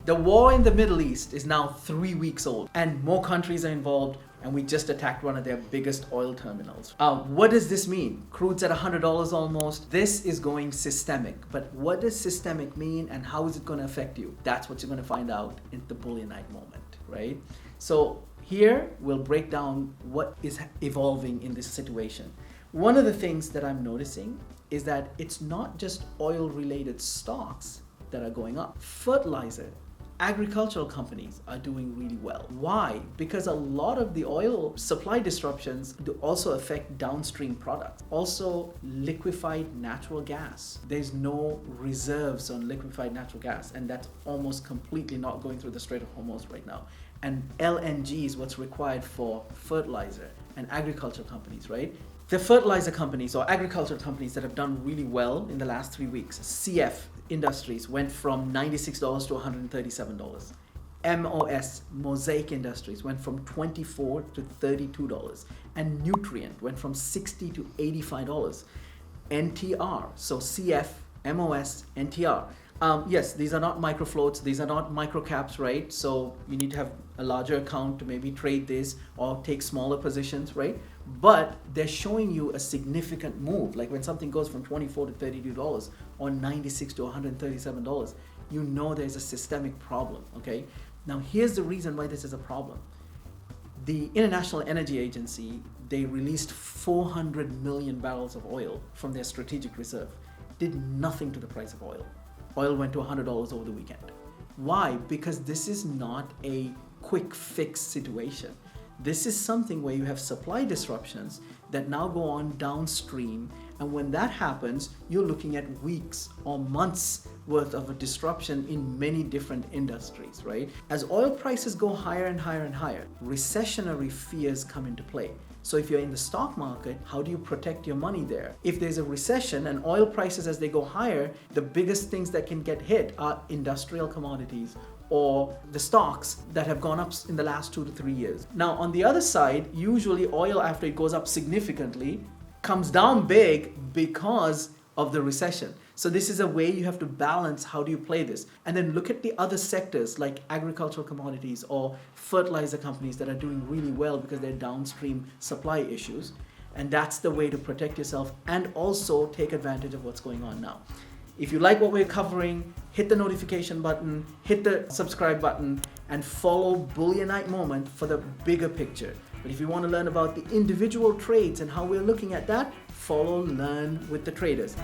The war in the Middle East is now 3 weeks old and more countries are involved, and we just attacked one of their biggest oil terminals. What does this mean? Crude's at $100 almost. This is going systemic. But what does systemic mean and how is it going to affect you? That's what you're going to find out in the Bullionite moment, right? So here we'll break down what is evolving in this situation. One of the things that I'm noticing is that it's not just oil-related stocks that are going up. Fertilizer, agricultural companies are doing really well. Why? Because a lot of the oil supply disruptions do also affect downstream products. Also, liquefied natural gas. There's no reserves on liquefied natural gas, and that's almost completely not going through the Strait of Hormuz right now. And LNG is what's required for fertilizer and agricultural companies, right? The fertilizer companies or agricultural companies that have done really well in the last 3 weeks, CF Industries went from $96 to $137. MOS, Mosaic Industries, went from $24 to $32. And Nutrien went from $60 to $85. NTR, so CF, MOS, NTR. Yes, these are not micro floats, these are not micro caps, right? So you need to have a larger account to maybe trade this or take smaller positions, right? But they're showing you a significant move. Like when something goes from $24 to $32 or $96 to $137, you know there's a systemic problem, okay? Now here's the reason why this is a problem. The International Energy Agency, they released 400 million barrels of oil from their strategic reserve. Did nothing to the price of oil. Oil went to $100 over the weekend. Why? Because this is not a quick fix situation. This is something where you have supply disruptions that now go on downstream, and when that happens, you're looking at weeks or months worth of a disruption in many different industries, right? As oil prices go higher and higher and higher, recessionary fears come into play. So if you're in the stock market, how do you protect your money there? If there's a recession and oil prices as they go higher, the biggest things that can get hit are industrial commodities or the stocks that have gone up in the last 2 to 3 years. Now on the other side, usually oil after it goes up significantly comes down big because of the recession. So this is a way you have to balance how do you play this. And then look at the other sectors like agricultural commodities or fertilizer companies that are doing really well because they're downstream supply issues. And that's the way to protect yourself and also take advantage of what's going on now. If you like what we're covering, hit the notification button, hit the subscribe button, and follow Bullionite Moment for the bigger picture. But if you want to learn about the individual trades and how we're looking at that, follow Learn with the Traders.